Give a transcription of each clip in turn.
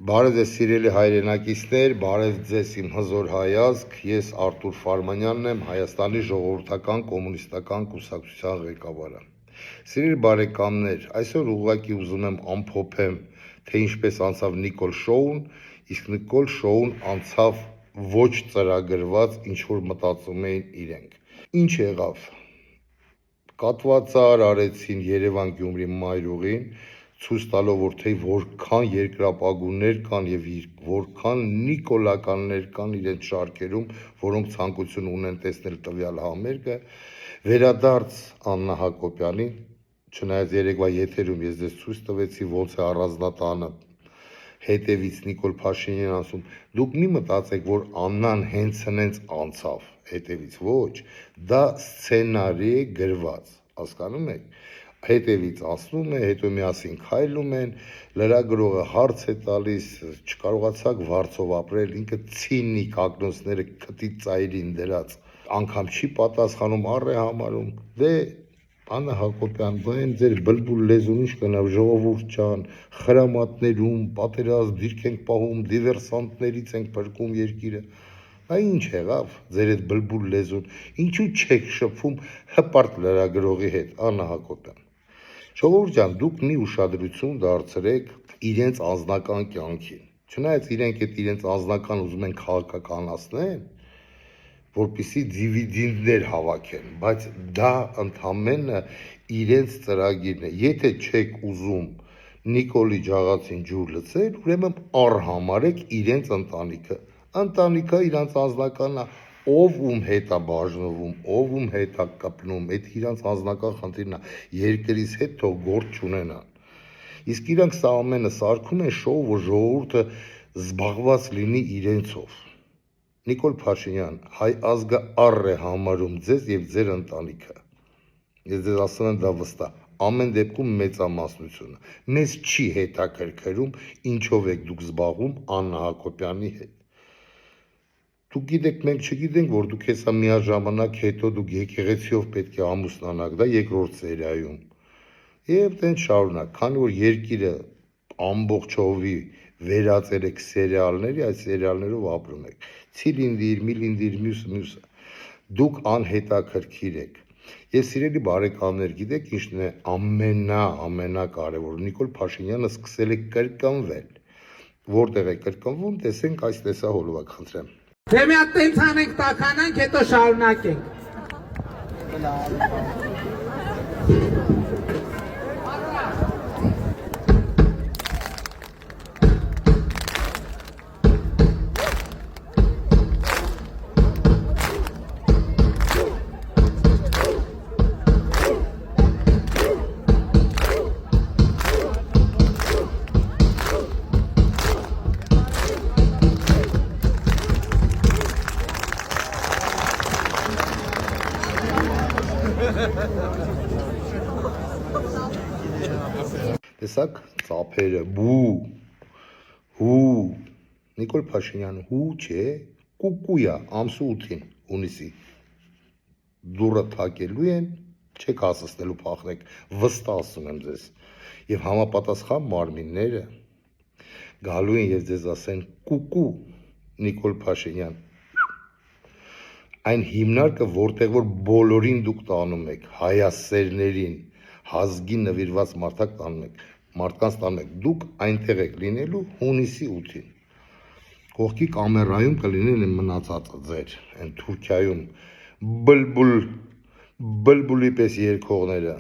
Բարև ձեզ սիրելի հայրենակիցներ, բարև ձեզ իմ հզոր հայազգ, ես Արտուր Ֆարմանյանն եմ, Հայաստանի ժողովրդական կոմունիստական կուսակցության ղեկավարը։ Սիրելի բարեկամներ, այսօր ուղղակի ուզում եմ ամփոփեմ, թե ինչպես անցավ Նիկոլ շոուն, իսկ Նիկոլ շոուն անցավ ոչ ծրագրված, ինչ որ մտածում էին իրենք։ Ինչ եղավ։ Կատվածար արեցին Երևան Գյումրի մայրուղին, ցույց տալով որ թե որքան երկրապագուներ կան եւ որքան նիկոլականներ կան իրենց շարքերում, որոնք ցանկություն ունեն տեսնել տվյալ համերգը, վերադարձ Աննա Հակոբյանին, չնայած երեկվա եթերում ես ձեզ ցույց տվեցի ոնց է առանձնատանը հետևից Նիկոլ Փաշինյանն ասում, դուք մի մտածեք, որ Աննան հենց հենց անցավ հետևից, ոչ, դա սցենարի է գրված, հասկանում եք, հետևից ասնում է, հետո միասին քայլում են, լրագրողը հարց է տալիս, չկարողացաք վարձով ապրել, ինքը ցինիկ ակնոցները քթի ծայրին դրած, անգամ չի պատասխանում, առ է համարում, դե Աննա Հակոբյան, բան ձեր բլբուլ լեզուն ինչ կնավ, ժողովուրդ ջան, խրամատներում, պատերազմ դիրք ենք պահում, դիվերսանտներից ենք փրկում երկիրը։ Այ ինչ եղավ ձեր այդ բլբուլ լեզուն, ինչու չեք շփվում հպարտ լրագրողի հետ, Աննա Հակոբյան։ Ժողովուրդ ջան, դուք մի ուշադրություն դարձրեք իրենց անձնական կյանքին։ Չնայած իրենք այդ իրենց անձնական ուզում են քաղաքականացնեն, որպեսզի դիվիդենդներ հավաքեն, բայց դա ընդամենը իրենց ծրագիրն է։ Եթե չեք ուզում Նիկոլի ջաղացին ջուր լցել, ուրեմն առհամարեք իրենց ընտանիքը։ Ընտանիքը իրանց անձնականն է, ով ում հետ է բաժնվում, ով ում հետ է կպնում, այդ իրանց անձնական խնդիրն է, երկրից հետ թող գործ չունենան։ Իսկ իրանք սա ամենը սարքում են շոու, որ ժողովուրդը զբաղված լինի իրենցով։ Նիկոլ Փաշինյան, հայ ազգը առ է համարում ձեզ եւ ձեր ընտանիքը։ Ես ձեզ ասում եմ դա վստահ։ Ամեն դեպքում մեծամասնությունը։ Մեզ չի հետաքրքրում ինչով եք դուք զբաղվում Աննա Հակոբյանի հետ։ Դուք գիտեք, մենք չգիտենք, որ դուք հեսա միաժամանակ հետո դուք եկեղեցիով պետք է ամուսնանաք, դա երկրորդ սերիայում։ Եվ տենց շարունակ, քանի որ երկիրը ամբողջովի վերածել եք սերիալների, այդ սերիալներով ապրում եք։ Ցիլինդիր, միլինդիր, մյուսը։ Դուք անհետաքրքիր եք։ Ես սիրելի բարեկամներ, գիտեք ինչն է ամենակարևորը։ Նիկոլ Փաշինյանը սկսել է կրկնվել։ Որտեղ է կրկնվում, տեսենք այս տեսահոլովակ, խնդրեմ։ Թե մի հատ տենց անենք, տականանք, հետո շարունակենք։ Տեսակ ծափերը, հու, Նիկոլ Փաշինյանը հու չէ, կուկույա, ամսու 8-ին, հունիսի, դուրը թակելու են, չեք հասցնելու փախնեք, վստահ ասում եմ ձեզ, և համապատասխան մարմինները գալու են և ձեզ ասեն կուկու, Նիկոլ Փաշինյան, այն հիմնարկը, որտեղ որ բոլորին դուք տանում եք, հայասերներին, հազգին նվիրված մարդկանց տանում եք, դուք այնտեղ եք լինելու հունիսի 8-ին, կողքի կամերայում կլինեն են մնացածը ձեր, են Թուրքիայում, բլբուլի պես երկողները,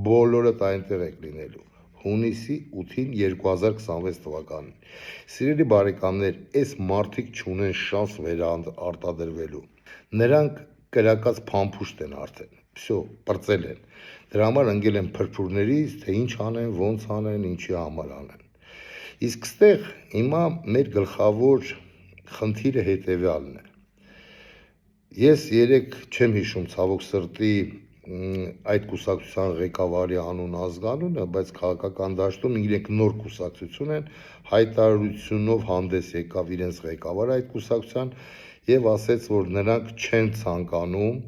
բոլորդ այնտեղ եք լինելու, հունիսի 8-ին 2026 թվականին, սիրելի բարեկամներ, այս մարդիկ չունեն շանս վերարտադրվելու, նրանք կրակած փամփուշտ են արդեն, պրծել են, դրա համար ընկել են փրփուրներից, թե ինչ անեն, ոնց անեն, ինչի համար անեն, իսկ ստեղ հիմա մեր գլխավոր խնդիրը հետևյալն է, ես երեք չեմ հիշում ցավոք սրտի այդ կուսակցության ղեկավարի անուն ազգանունը, բայց քաղաքական դաշտում իրենք նոր կուսակցություն են, հայտարարությունով հանդես եկավ իրենց ղեկավարը այդ կուսակցության և ասեց, որ նրանք չեն ցանկանում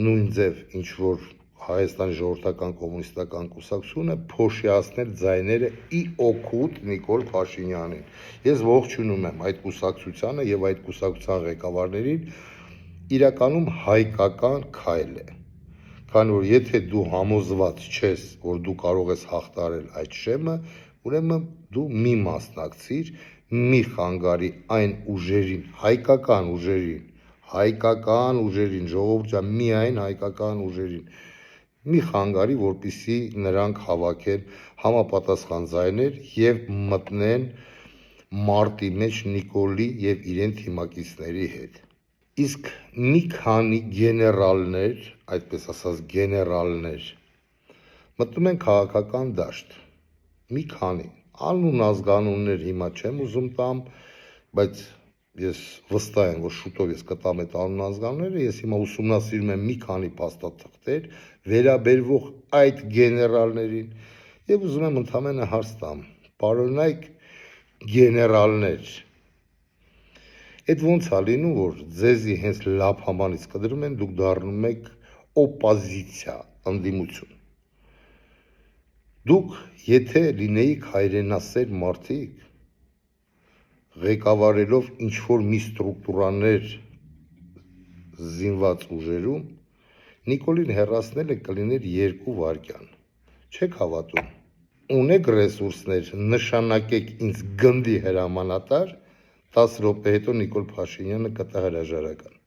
նույն ձև ինչ որ Հայաստանի ժողովրդական կոմունիստական կուսակցությունը փոշիացնել ձայները ի օգուտ Նիկոլ Փաշինյանին։ Ես ողջունում եմ այդ կուսակցությանը եւ այդ կուսակցության ղեկավարներին, իրականում հայկական քայլ է։ Քանի որ եթե դու համոզված չես, որ դու կարող ես հաղթարել այդ շեմը, ուրեմն դու մի մասնակցիր, մի խանգարի այն ուժերին, հայկական ուժերին, ժողովուրդ ջան, միայն հայկական ուժերին, մի խանգարի, որպեսզի նրանք հավաքեն համապատասխան ձայներ եւ մտնեն մարտի մեջ Նիկոլի եւ իրեն թիմակիցների հետ։ Իսկ մի քանի գեներալներ, այդպես ասած գեներալներ, մտնում են քաղաքական դաշտ։ Մի քանի անուն ազգանուններ հիմա չեմ ուզում տամ, բայց ես վստահ եմ, որ շուտով ես կտամ այդ անուն ազգանունները, ես հիմա ուսումնասիրում եմ մի քանի փաստաթղթեր վերաբերվող այդ գեներալներին եւ ուզում եմ ընդհանրապես հարց տամ. Պարոնայք գեներալներ, այդ ոնց է լինում, որ ձեզի հենց լափամանից կդրում են, դուք դառնում եք օպոզիցիա, ընդդիմություն։ Դուք եթե լինեիք հայրենասեր մարդիկ, ղեկավարելով ինչ-որ մի ստրուկտուրաներ զինված ուժերում, Նիկոլին հեռացնելը կլիներ 2 վայրկյան։ Չեք հավատում։ Ունեք ռեսուրսներ, նշանակեք ինձ գնդի հրամանատար, 10 րոպե հետո Նիկոլ Փաշինյանը կտա հրաժարական։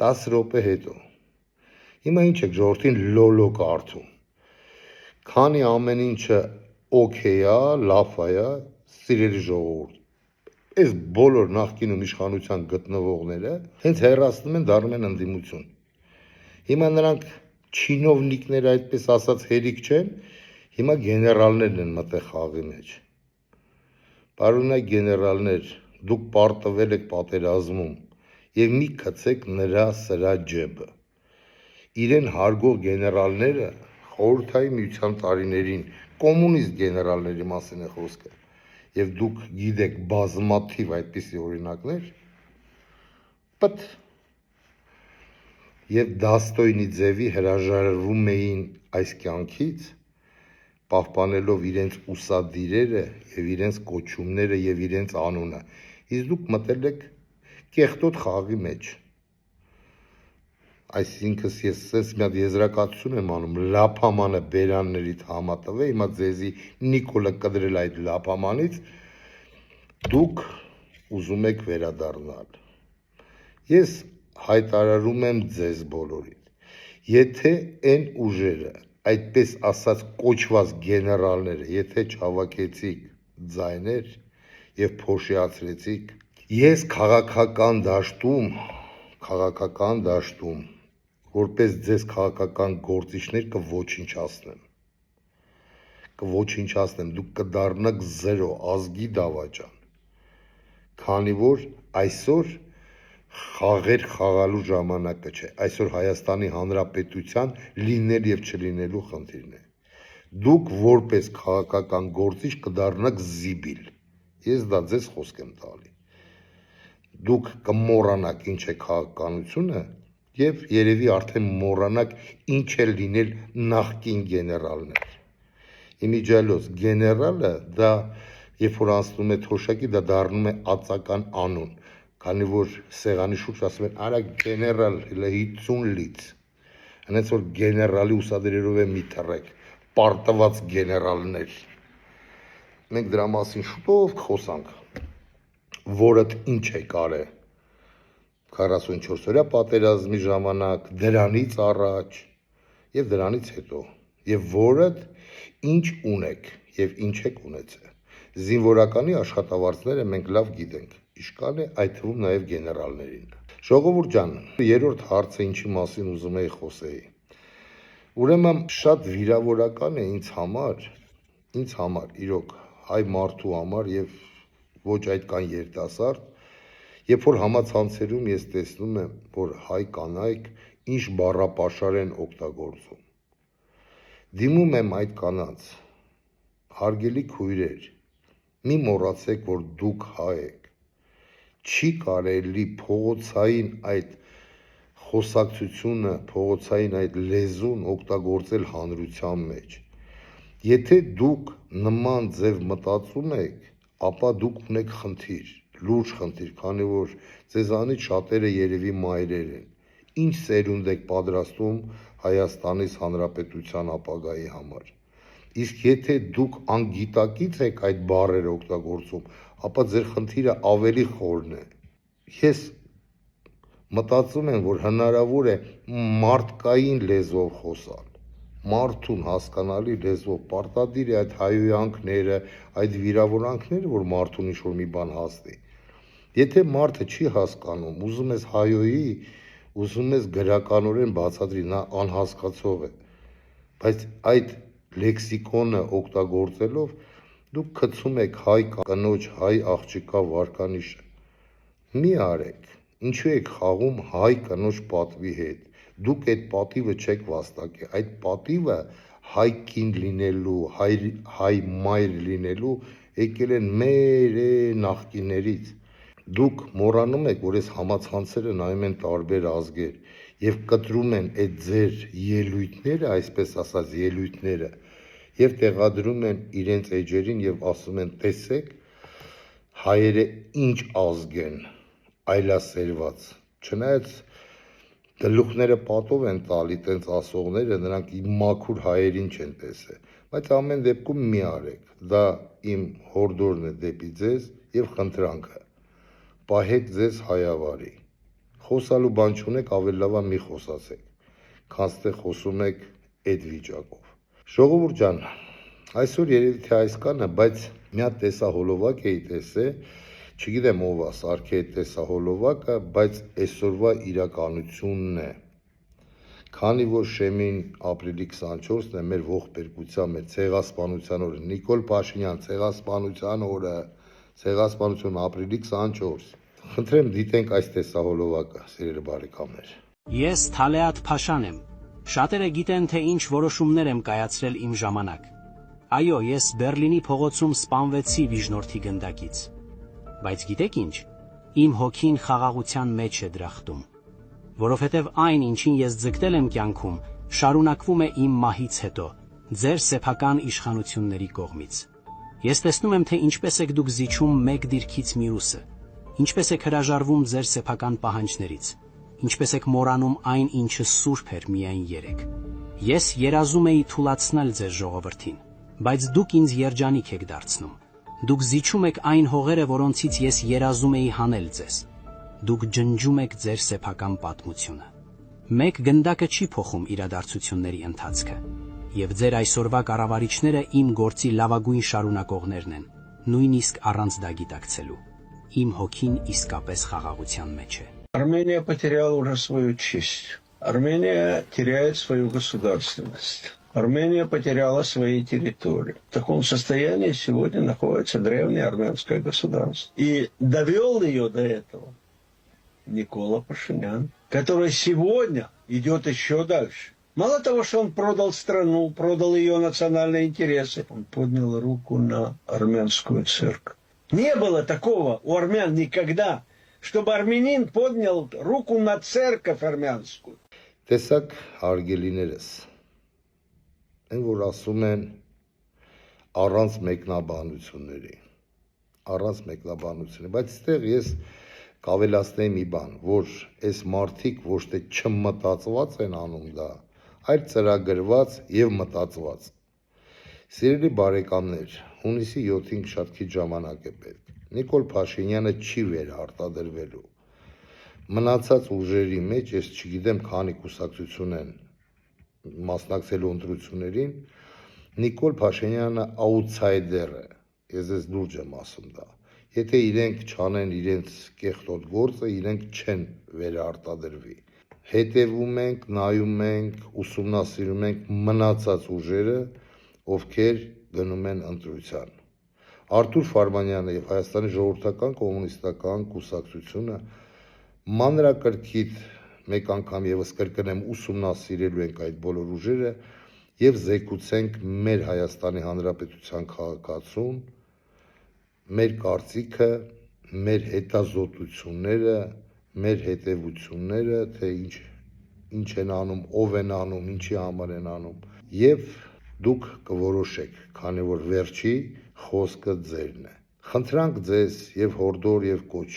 10 րոպե հետո։ Հիմա ինչ եք ժողովրդին լոլոկ արթում։ Քանի ամեն ինչը օքեյ է, լավ է, սիրելի ժողովուրդ, այս բոլոր նախկինում իշխանության գտնվողները հենց հեռացնում են, դառնում են ընդդիմություն։ Հիմա նրանք չինովնիկները, այդպես ասած, հերիք չեն, հիմա գեներալներն են մտել խաղի մեջ։ Պարոնայք գեներալներ, դուք պարտվել եք պատերազմում եւ մի գցեք նրա սրա ջեբը։ Իրեն հարգող գեներալները խորհրդային միության տարիներին կոմունիստ գեներալների մասին է խոսքը, եւ դուք գիտեք բազմաթիվ այդպիսի օրինակներ, but եւ Դաստոյնիձևի հրաժարվում էին այս կյանքից, պահպանելով իրենց ուսադիրերը եւ իրենց կոչումները եւ իրենց անունը, իսկ դուք մտել եք կեղտոտ խաղի մեջ։ Այսինքն ես մի հատ եզրակացություն եմ անում, լափամանը բերաններից համատվե, հիմա ձեզի Նիկոլը կդրել այդ լափամանից, դուք ուզում եք վերադառնալ։ Ես հայտարարում եմ ձեզ բոլորին, եթե այն ուժերը, այդպես ասած կոչված գեներալները, եթե չհավաքեցիք ձայներ եւ փոշիացրեցիք, ես քաղաքական դաշտում որպես ձեզ քաղաքական գործիչներ կոչինչացնեմ, դուք կդառնաք 0 ազգի դավաճան, քանի որ այսօր խաղեր խաղալու ժամանակը չէ, այսօր Հայաստանի Հանրապետության լինել եւ չլինելու խնդիրն է։ Դուք որպես քաղաքական գործիչ կդառնաք զիբիլ, ես դա ձեզ խոսք եմ տալի։ Դուք կմոռանաք ինչ է քաղաքականությունը եւ երևի արդեն մոռանաք ինչ է լինել նախկին գեներալներ։ Իմիջիալոց գեներալը դա երբ որ անցնում է թոշակի, դա դառնում է ածական անուն, քանի որ սեղանի շուրջ ասում են արա գեներալ 50 լից։ Հենց որ գեներալի ուսադիրերով է մի թռեք, պարտված գեներալներ։ Մենք դրա մասին շուտով խոսանք, որը ինչ է կարել 44-օրյա պատերազմի ժամանակ, դրանից առաջ եւ դրանից հետո, եւ որը ինչ ունեք եւ ինչ եք ունեցել։ Զինվորականի աշխատավարձները մենք լավ գիտենք, իշկան է այդ թվում նաեւ գեներալներին։ Ժողովուրդ ջան, երրորդ հարցը ինչի մասին ուզում եի խոսեի։ Ուրեմն շատ վիրավորական է ինձ համար, իրոք հայ մարդու համար եւ ոչ այդքան երիտասարդ, երբ որ համացանցերում ես տեսնում եմ, որ հայ կանայք ինչ բառապաշար են օգտագործում։ Դիմում եմ այդ կանանց, հարգելի քույրեր, մի մոռացեք, որ դուք հայ եք։ Չի կարելի փողոցային այդ խոսակցությունը, փողոցային այդ լեզուն օգտագործել հանրության մեջ։ Եթե դուք նման ձև մտածում եք, ապա դուք ունեք խնդիր, լուրջ խնդիր, քանի որ ձեզանից շատերը երևի մայրեր են։ Ինչ սերունդ եք պատրաստում Հայաստանի Հանրապետության ապագայի համար։ Իսկ եթե դուք անգիտակից եք այդ բառերը օգտագործում, ապա ձեր խնդիրը ավելի խորն է։ Ես մտածում եմ, որ հնարավոր է մարդկային լեզվով խոսալ, մարդուն հասկանալի լեզվով, պարտադիր է այդ հայոյանքները, այդ վիրավորանքները, որ մարդուն ինչ-որ մի բան հասնի։ Եթե մարդը չի հասկանում, ուզում ես հայոյի, ուզում ես գրականորեն բացատրի, նա անհասկացող է, բայց այդ լեքսիկոնը օգտագործելով դուք գցում եք հայ կնոջ, հայ աղջկա վարկանիշը։ Մի արեք, ինչու եք խաղում հայ կնոջ պատվի հետ։ Դուք այդ պատիվը չեք վաստակի, այդ պատիվը հայ կին լինելու, հայ մայր լինելու եկել են մեր նախկիներից։ Դուք մոռանում եք, որ այս համացանցերը նայում են տարբեր ազգեր եւ կտրում են այդ ձեր ելույթները, այսպես ասած ելույթները, եւ տեղադրում են իրենց էջերին եւ ասում են, տեսեք, հայերը ինչ ազգ են, այլասերված։ Չնայած գլուխները պատով են տալի տենց ասողները, նրանք իմ մաքուր հայերին չեն տեսել, բայց ամեն դեպքում մի արեք, դա իմ հորդորն է դեպի ձեզ եւ խնդրանքը։ Պահեք ձեզ հայավարի։ Խոսալու բան չունեք, ավելի լավ է մի խոսացեք, քան թե խոսում եք այդ վիճակով։ Ժողովուրդ ջան, այսօր երևի թե այս կանը, բայց մի հատ տեսահոլովակ էի տեսել, չգիտեմ ով է սարքի այդ տեսահոլովակը, բայց այսօրվա իրականությունն է։ Քանի որ շեմին ապրիլի 24-ն է մեր ողբերգության, մեր ցեղասպանության օրը, Նիկոլ Փաշինյան ցեղասպանության օրը, ցեղասպանություն ապրիլի 24։ Խնդրեմ դիտենք այս տեսահոլովակը, սիրելի բարեկամներ։ Ես Թալեատ Փաշան եմ։ Շատերը գիտեն, թե ինչ որոշումներ եմ կայացրել իմ ժամանակ։ Այո, ես Բերլինի փողոցում սպանվեցի Վիժնորդի գնդակից։ Բայց գիտեք ինչ, իմ հոգին խաղաղության մեջ է դրախտում, որովհետև այն, ինչին ես ձգտել եմ կյանքում, շարունակվում է իմ մահից հետո, ձեր սեփական իշխանությունների կողմից։ Ես տեսնում եմ, թե ինչպես եք դուք զիջում մեկ դիրքից մյուսը, ինչպես եք հրաժարվում ձեր սեփական պահանջներից, ինչպես եք մոռանում այն, ինչը սուրբ էր միայն երեք։ Ես երազում էի թուլացնել ձեր ժողովրդին, բայց դուք ինձ երջանիկ եք դարձնում։ Դուք զիջում եք այն հողերը, որոնցից ես երազում էի հանել ձեզ։ Դուք ջնջում եք ձեր սեփական պատմությունը։ Մեկ գնդակը չի փոխում իրադարձությունների ընթացքը, եւ ձեր այսօրվա կառավարիչները իմ գործի լավագույն շարունակողներն են, նույնիսկ առանց դա գիտակցելու։ Իմ հոգին իսկապես խաղաղության մեջ է։ Армения потеряла уже свою честь. Армения теряет свою государственность. Армения потеряла свои территории. В таком состоянии сегодня находится древнее армянское государство. И довел ее до этого Никола Пашинян, который сегодня идет еще дальше. Мало того, что он продал страну, продал ее национальные интересы, он поднял руку на армянскую церковь. Не было такого у армян никогда, чтобы армянин поднял руку на церковь армянскую. Տեսակ հարգելիներս, այն որ ասում են առանց մեկնաբանությունների, բայց այստեղ ես կավելացնեի մի բան, որ այս մարդիկ ոչ թե չմտածված են անում դա, այլ ծրագրված եւ մտածված։ Սիրելի բարեկամներ, հունիսի 7-ին շատ քիչ ժամանակ է պետք։ Նիկոլ Փաշինյանը չի վերարտադրվելու։ Մնացած ուժերի մեջ ես չգիտեմ քանի կուսակցություն են մասնակցելու ընտրություններին, Նիկոլ Փաշինյանը աուտսայդեր է, ես ես լուրջ եմ ասում դա։ Եթե իրենք չանեն իրենց կեղտոտ գործը, իրենք չեն վերարտադրվի։ Հետևում ենք, նայում ենք, ուսումնասիրում ենք մնացած ուժերը, ովքեր գնում են ընտրության։ Արթուր Ֆարմանյանը եւ Հայաստանի ժողովրդական կոմունիստական կուսակցությունը մանրակրկիտ մեկ անգամ եւս կրկնեմ ուսումնասիրելու ենք այդ բոլոր ուժերը եւ զեկուցենք մեր Հայաստանի Հանրապետության քաղաքացուն, մեր կարծիքը, մեր հետազոտությունները, մեր հետևությունները, թե ինչ ինչ են անում, ով են անում, ինչի համար են անում, եւ դուք կորոշեք, քանի որ վերջի խոսքը ձերն է։ Խնդրանք ձեզ եւ հորդոր եւ կոչ,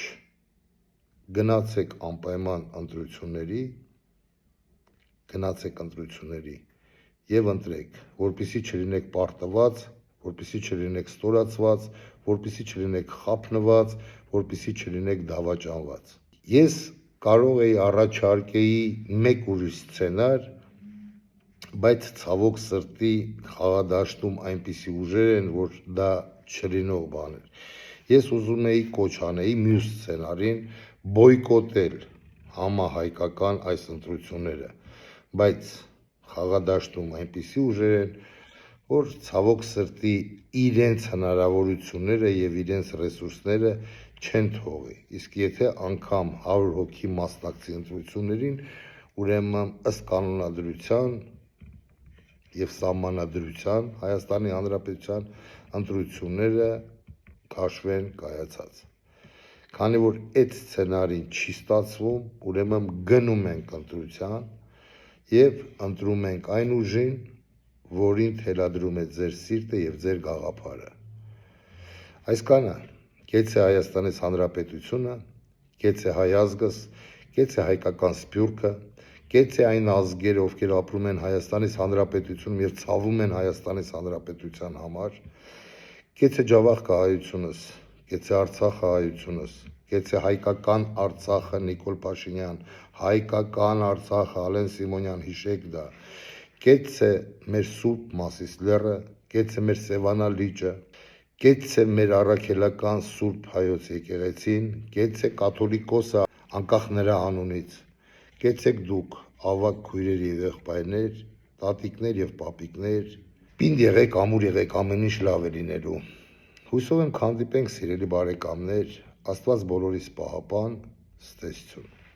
գնացեք անպայման ընտրությունների, եւ ընտրեք, որպեսզի չլինեք պարտված, որպեսզի չլինեք ստորացված, որպեսզի չլինեք խափնված, որպեսզի չլինեք դավաճանված։ Ես կարող էի առաջարկեի մեկ ուրիշ սցենար, բայց ցավոք սրտի խաղադաշտում այնպիսի ուժեր են, որ դա չլինող բան է։ Ես ուզում էի կոչ անեի մյուս սցենարին բոյկոտել համահայկական այս ընտրությունները, բայց խաղադաշտում այնպիսի ուժեր են, որ ցավոք սրտի իրենց հնարավորությունները եւ իրենց ռեսուրսները չեն թողի։ Իսկ եթե անգամ 100 հոգի մասնակցի ընտրություններին, ուրեմն ըստ կանոնադրության եւ սահմանադրության Հայաստանի Հանրապետության ընտրությունները քաշվեն կայացած։ Քանի որ այդ սցենարին չի ստացվում, ուրեմն գնում ենք ընտրության եւ ընտրում ենք այն ուժին, որին թելադրում է ձեր սիրտը եւ ձեր գաղափարը։ Այսքանը, գեցե Հայաստանից Հանրապետությունը, գեցե հայ ազգս, գեցե հայկական սփյուռքը, գեցե այն ազգերը, ովքեր ապրում են Հայաստանից Հանրապետությունում եւ ցավում են Հայաստանից Հանրապետության համար, գեցե Ջավախքը հայությունս, գեցե Արցախը հայությունս, գեցե հայկական Արցախը Նիկոլ Փաշինյան, հայկական Արցախը Ալեն Սիմոնյան, հիշեք դա, գեցե մեր Սուրբ Մասիս լեռը, գեցե մեր Սևանա լիճը, գեցե մեր առաքելական Սուրբ Հայոց եկեղեցին, գեցե կաթոլիկոսը անկախ նրա անունից, գեցեք դուք ավակ քույրեր եւ եղբայրներ, տատիկներ եւ պապիկներ, պինդ եղեք, ամուր եղեք, ամեն ինչ լավ է լինելու։ Հուսով եմ կհանդիպենք, սիրելի բարեկամներ, Աստված բոլորիս պահապան, ցտեսություն։